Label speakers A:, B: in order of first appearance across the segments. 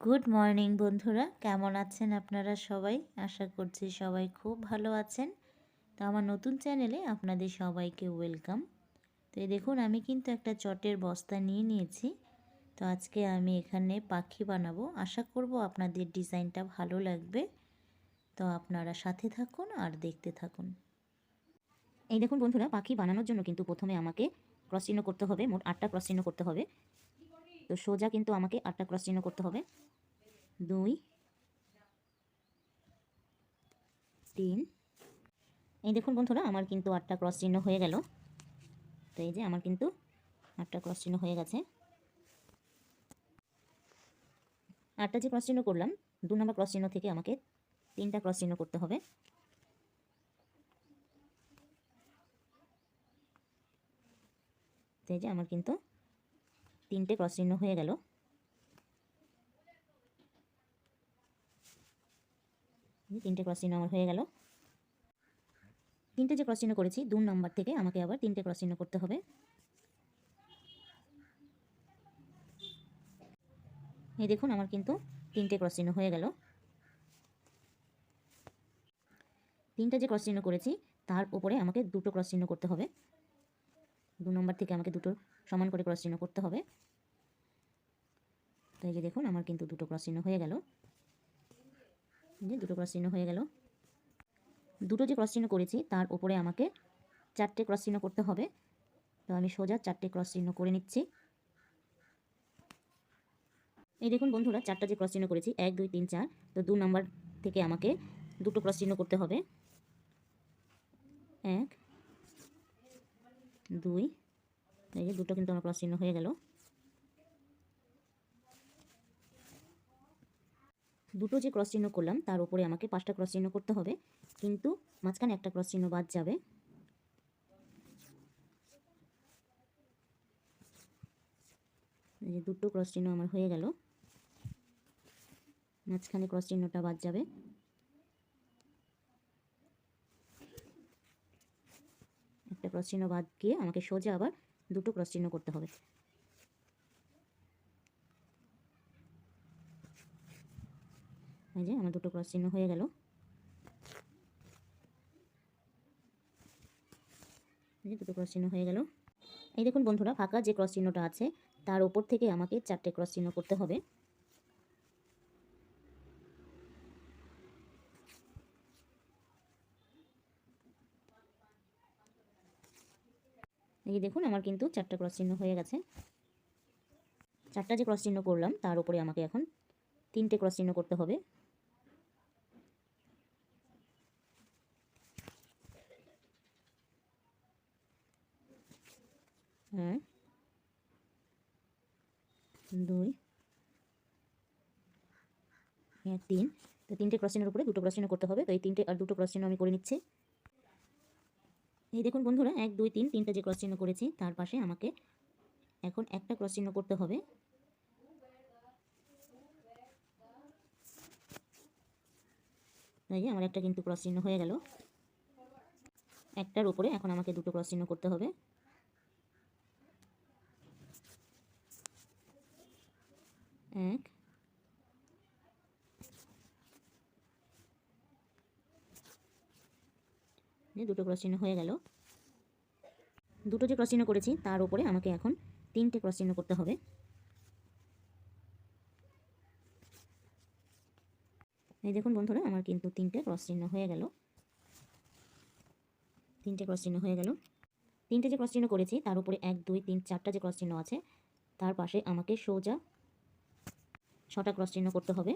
A: Good morning বন্ধুরা, কেমন আছেন আপনারা সবাই? আশা করছি সবাই খুব ভালো আছেন। তো আমার নতুন চ্যানেলে আপনাদের সবাইকে ওয়েলকাম। তো এই দেখুন, আমি কিন্তু একটা চটের বস্তা নিয়ে নিয়েছি। তো আজকে আমি এখানে পাখি বানাবো। আশা করব আপনাদের ডিজাইনটা ভালো লাগবে। তো আপনারা সাথে থাকুন আর দেখতে থাকুন। এই দেখুন বন্ধুরা, পাখি বানানোর জন্য কিন্তু প্রথমে আমাকে ক্রস চিহ্ন করতে হবে। মোট 8টা ক্রস চিহ্ন করতে হবে। তো সোজা কিন্তু আমাকে 8টা ক্রস চিহ্ন করতে হবে। 2, 3। এই দেখুন বন্ধুরা, আমার কিন্তু 8টা ক্রস চিহ্ন হয়ে গেল। তো এই যে আমার কিন্তু 8টা ক্রস চিহ্ন হয়ে গেছে। 8টা যে ক্রস চিহ্ন করলাম, 2 নম্বর ক্রস চিহ্ন থেকে আমাকে 3টা ক্রস চিহ্ন করতে হবে। তো এই যে আমার কিন্তু 3টে ক্রস চিহ্ন হয়ে গেল। তিনটে ক্রস চিহ্ন আমার হয়ে গেল। 3টে যে ক্রস চিহ্ন করেছি, 2 নম্বর থেকে আমাকে আবার 3টে ক্রস চিহ্ন করতে হবে। এই দেখুন, আমার কিন্তু 3টে ক্রস চিহ্ন হয়ে গেল। 3টা যে ক্রস চিহ্ন করেছি, তার উপরে আমাকে 2টো ক্রস চিহ্ন করতে হবে। 2 নম্বর থেকে আমাকে 2টো সমান করে ক্রস চিহ্ন করতে হবে। তো এই যে দেখুন, আমার কিন্তু 2টো ক্রস চিহ্ন হয়ে গেল। এই যে 2টো ক্রস চিহ্ন হয়ে গেল। 2টো যে ক্রস চিহ্ন করেছি, তার উপরে আমাকে 4টে ক্রস চিহ্ন করতে হবে। তো আমি সোজা 4টে ক্রস চিহ্ন করে নিচ্ছি। এই দেখুন বন্ধুরা, 4টা যে ক্রস চিহ্ন করেছি, 1, 2, 3, 4। তো 2 নাম্বার থেকে আমাকে 2টো ক্রস চিহ্ন করতে হবে। 1, 2। এই যে 2টো কিন্তু আমার ক্রস চিহ্ন হয়ে গেল। 2টো যে ক্রস চিহ্ন করলাম, তার উপরে আমাকে 5টা ক্রস চিহ্ন করতে হবে, কিন্তু মাঝখানে একটা ক্রস চিহ্ন বাদ যাবে। এই যে 2টো ক্রস চিহ্ন আমার হয়ে গেল, মাঝখানে ক্রস চিহ্নটা বাদ যাবে। একটা ক্রস চিহ্ন বাদ গিয়ে আমাকে সোজা আবার 2টো ক্রস চিহ্ন করতে হবে। এই যে আমার 2টো ক্রস চিহ্ন হয়ে গেল। এই যে 2টো ক্রস চিহ্ন হয়ে গেল। এই দেখুন বন্ধুরা, ফাঁকা যে ক্রস চিহ্নটা আছে, তার উপর থেকে আমাকে 4টে ক্রস চিহ্ন করতে হবে। এই দেখুন, আমার কিন্তু 4টা ক্রস চিহ্ন হয়ে গেছে। 4টা যে ক্রস চিহ্ন করলাম, তার উপরে আমাকে এখন 3টে ক্রস চিহ্ন করতে হবে। হ্যাঁ, 2, 3। তো 3টে ক্রস চিহ্নের উপরে 2টো ক্রস চিহ্ন করতে হবে। তো এই 3টে আর 2টো ক্রস চিহ্ন আমি করে নিচ্ছি। এই দেখুন বন্ধুরা, 1, 2, 3, 3টা যে ক্রস চিহ্ন করেছি, তার পাশে আমাকে এখন একটা ক্রস চিহ্ন করতে হবে। এই যে আমার একটা কিন্তু ক্রস চিহ্ন হয়ে গেল। একটার উপরে এখন আমাকে 2টো ক্রস চিহ্ন করতে হবে। 1, 2টো ক্রস চিহ্ন হয়ে গেল। 2টো যে ক্রস চিহ্ন করেছি, তার উপরে আমাকে এখন 3টে ক্রস চিহ্ন করতে হবে। এই দেখুন বন্ধুরা, আমার কিন্তু 3টে ক্রস চিহ্ন হয়ে গেল। 3টে ক্রস চিহ্ন হয়ে গেল। 3টে যে ক্রস চিহ্ন করেছি, তার উপরে 1, 2, 3, 4টা যে ক্রস চিহ্ন আছে, তার পাশে আমাকে সোজা 6টা ক্রস চিহ্ন করতে হবে।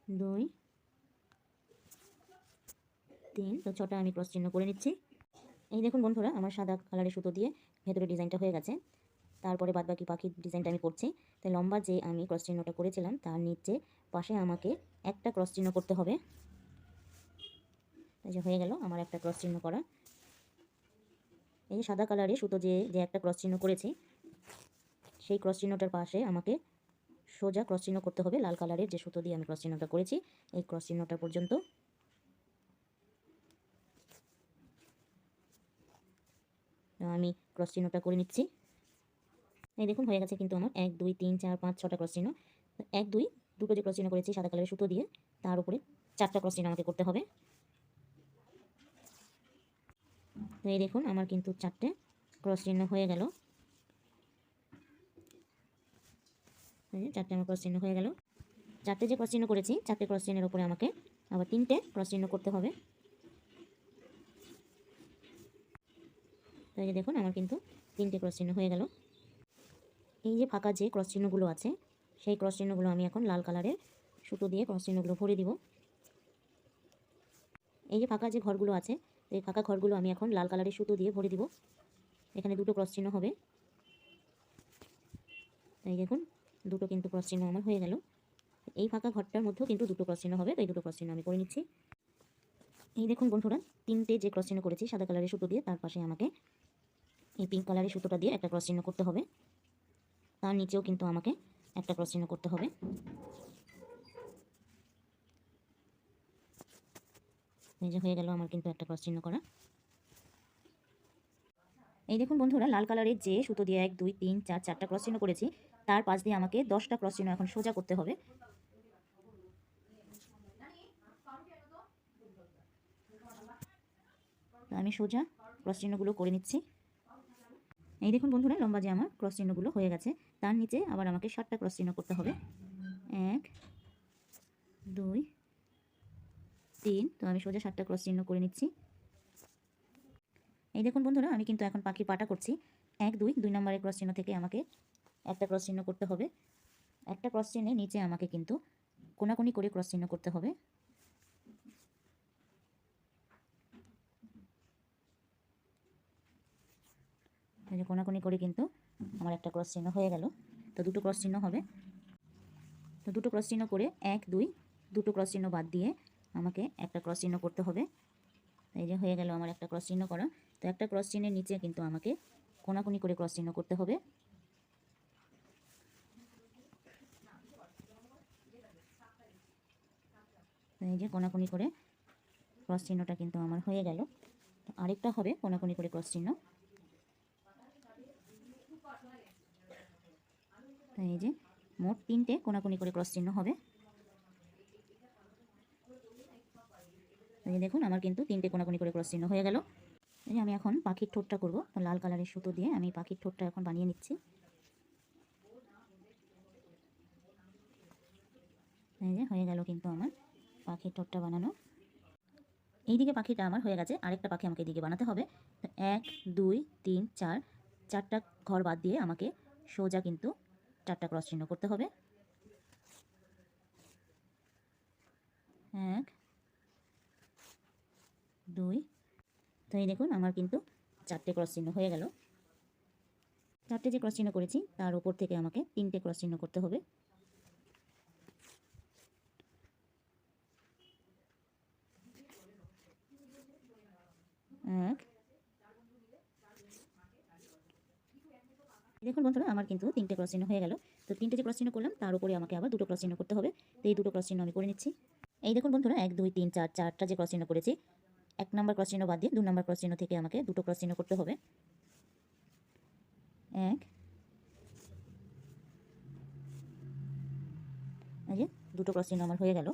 A: 2, 3। তো 6টা আমি ক্রস চিহ্ন করে নিচ্ছি। এই দেখুন বন্ধুরা, আমার সাদা কালারের সুতো দিয়ে ভেতরে ডিজাইনটা হয়ে গেছে। তারপরে বাদবাকি পাখির ডিজাইনটা আমি করছি। তাই লম্বা যে আমি ক্রস চিহ্নটা করেছিলাম, তার নিচে পাশে আমাকে একটা ক্রস চিহ্ন করতে হবে। এই যে হয়ে গেল আমার একটা ক্রস চিহ্ন করা। এই যে সাদা কালারে সুতো যে যে একটা ক্রস চিহ্ন করেছি, সেই ক্রস চিহ্নটার পাশে আমাকে সোজা ক্রস চিহ্ন করতে হবে লাল কালারের যে সুতো দিয়ে আমি ক্রস চিহ্নটা করেছি, এই ক্রস চিহ্নটা পর্যন্ত। আমি ক্রস চিহ্নটা করে নিচ্ছি। এই দেখুন হয়ে গেছে কিন্তু আমার 1 2 3 4 5 6টা ক্রস চিহ্ন। 1 2 দুটো যে ক্রস চিহ্ন করেছি সাদা কালারের সুতো দিয়ে, তার উপরে 4টা ক্রস চিহ্ন আমাকে করতে হবে। তো এই দেখুন আমার কিন্তু 4টে ক্রস চিহ্ন হয়ে গেল। এই যে 4টে আমার ক্রস চিহ্ন হয়ে গেল। 4টে যে ক্রস চিহ্ন করেছি 4টে ক্রস চিহ্নের উপরে আমাকে আবার 3টে ক্রস চিহ্ন করতে হবে। তো এই যে দেখুন আমার কিন্তু 3টে ক্রস চিহ্ন হয়ে গেল। এই যে ফাঁকা যে ক্রস চিহ্নগুলো আছে সেই ক্রস চিহ্নগুলো আমি এখন লাল কালারের সুতো দিয়ে ক্রস চিহ্নগুলো ভরে দিব। এই যে ফাঁকা যে ঘরগুলো আছে এই ফাঁকা ঘরগুলো আমি এখন লাল কালারের সুতো দিয়ে ভরে দিব। এখানে দুটো ক্রস চিহ্ন হবে। এই দেখুন দুটো কিন্তু ক্রস চিহ্ন আমার হয়ে গেল। এই ফাঁকা ঘরটার মধ্যেও কিন্তু দুটো ক্রস চিহ্ন হবে, তাই দুটো ক্রস চিহ্ন আমি করে নিচ্ছি। এই দেখুন বন্ধুরা 3টে যে ক্রস চিহ্ন করেছি সাদা কালারের সুতো দিয়ে, তার পাশে আমাকে এই পিঙ্ক কালারের সুতোটা দিয়ে একটা ক্রস চিহ্ন করতে হবে। তার নিচেও কিন্তু আমাকে একটা ক্রস চিহ্ন করতে হবে। এই যে হয়ে গেল আমার কিন্তু একটা ক্রস চিহ্ন করা। এই দেখুন বন্ধুরা লাল কালারের যে সুতো দিয়ে 1 2 3 4 4টা ক্রস চিহ্ন করেছি তার পাশ দিয়ে আমাকে 10টা ক্রস চিহ্ন এখন সোজা করতে হবে। আমি সোজা ক্রস চিহ্নগুলো করে নিচ্ছি। এই দেখুন বন্ধুরা লম্বা যে আমার ক্রস চিহ্নগুলো হয়ে গেছে, তার নিচে আবার আমাকে 7টা ক্রস চিহ্ন করতে হবে। 1 2 3। তো আমি সোজা 7টা ক্রস চিহ্ন করে নিচ্ছি। এই দেখুন বন্ধুরা আমি কিন্তু এখন পাখির পাটা করছি। 1 2 নম্বরের ক্রস চিহ্ন থেকে আমাকে একটা ক্রস চিহ্ন করতে হবে। একটা ক্রস চিহ্নের নিচে আমাকে কিন্তু কোনাকুনি করে ক্রস চিহ্ন করতে হবে। এই যে কোনাকুনি করে কিন্তু আমার একটা ক্রস চিহ্ন হয়ে গেল। তো দুটো ক্রস চিহ্ন হবে। তো দুটো ক্রস চিহ্ন করে 1 2 দুটো ক্রস চিহ্ন বাদ দিয়ে আমাকে একটা ক্রস চিহ্ন করতে হবে। এই যে হয়ে গেল আমার একটা ক্রস চিহ্ন করা। তো একটা ক্রস চিহ্নের নিচে কিন্তু আমাকে কোনাকুনি করে ক্রস চিহ্ন করতে হবে। এই যে কোনাকুনি করে ক্রস চিহ্নটা কিন্তু আমার হয়ে গেল। তো আরেকটা হবে কোনাকুনি করে ক্রস চিহ্ন। তো এই যে মোট 3টে কোনাকুনি করে ক্রস চিহ্ন হবে। এই যে দেখুন আমার কিন্তু 3টে কোনাকুনি করে ক্রস চিহ্ন হয়ে গেল। এই যে আমি এখন পাখির ঠোঁটটা করব। তো লাল কালারের সুতো দিয়ে আমি পাখির ঠোঁটটা এখন বানিয়ে নিচ্ছি। এই যে হয়ে গেল কিন্তু আমার পাখির ঠোঁটটা বানানো। এইদিকে পাখিটা আমার হয়ে গেছে, আরেকটা পাখি আমাকে এদিকে বানাতে হবে। তো 1 2 3 4 4টা ঘর বাদ দিয়ে আমাকে সোজা কিন্তু 4টা ক্রস চিহ্ন করতে হবে। 1 2। তো এই দেখুন আমার কিন্তু 4টে ক্রস চিহ্ন হয়ে গেল। 4টে যে ক্রস চিহ্ন করেছি তার উপর থেকে আমাকে 3টে ক্রস চিহ্ন করতে হবে। 1। দেখুন বন্ধুরা আমার কিন্তু 3টে ক্রস চিহ্ন হয়ে গেল। তো 3টে যে ক্রস চিহ্ন করলাম তার উপরে আমাকে আবার দুটো ক্রস চিহ্ন করতে হবে। তো এই দুটো ক্রস চিহ্ন আমি করে নিচ্ছি। এই দেখুন বন্ধুরা 1 2 3 4 4টা যে ক্রস চিহ্ন করেছি, 1 নম্বর ক্রস চিহ্ন বাদ দিয়ে 2 নম্বর ক্রস চিহ্ন থেকে আমাকে দুটো ক্রস চিহ্ন করতে হবে। 1। এই যে দুটো ক্রস চিহ্ন আমার হয়ে গেল।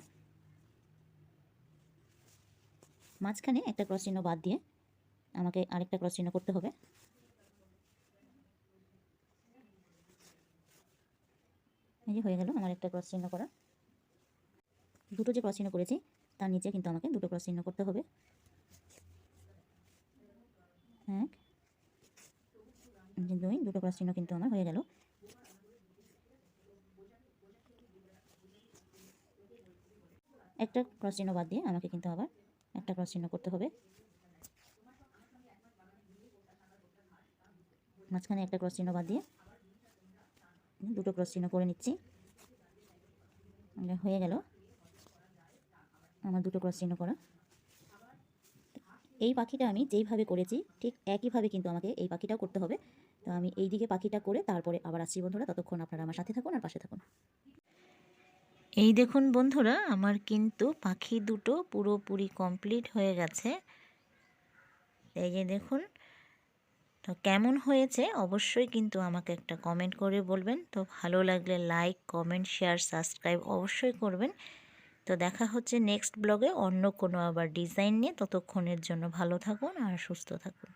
A: মাঝখানে একটা ক্রস চিহ্ন বাদ দিয়ে আমাকে আরেকটা ক্রস চিহ্ন করতে হবে। এই যে হয়ে গেল আমার একটা ক্রস চিহ্ন করা। দুটো যে ক্রস চিহ্ন করেছি তার নিচে কিন্তু আমাকে দুটো ক্রস চিহ্ন করতে হবে। 1 2 দুটো ক্রস চিহ্ন কিন্তু আমার হয়ে গেল। একটা ক্রস চিহ্ন বাদ দিয়ে আমাকে কিন্তু আবার একটা ক্রস চিহ্ন করতে হবে। মাঝখানে একটা ক্রস চিহ্ন বাদ দিয়ে দুটো ক্রস চিহ্ন করে নিচ্ছি। হয়ে গেল আমার দুটো ক্রস চিহ্ন করা। এই পাখিটা আমি যেইভাবে করেছি ঠিক একইভাবে কিন্তু আমাকে এই পাখিটাও করতে হবে। তো আমি এই দিকে পাখিটা করে তারপরে আবার আসছি বন্ধুরা, ততক্ষণ আপনারা আমার সাথে থাকুন আর পাশে থাকুন। এই দেখুন বন্ধুরা আমার কিন্তু পাখি দুটো পুরোপুরি কমপ্লিট হয়ে গেছে। এই যে দেখুন তো কেমন হয়েছে অবশ্যই কিন্তু আমাকে একটা কমেন্ট করে বলবেন। তো ভালো লাগলে লাইক, কমেন্ট, শেয়ার, সাবস্ক্রাইব অবশ্যই করবেন। তো দেখা হচ্ছে নেক্সট ব্লগে অন্য কোনো আবার ডিজাইন নিয়ে। ততক্ষণের জন্য ভালো থাকুন আর সুস্থ থাকুন।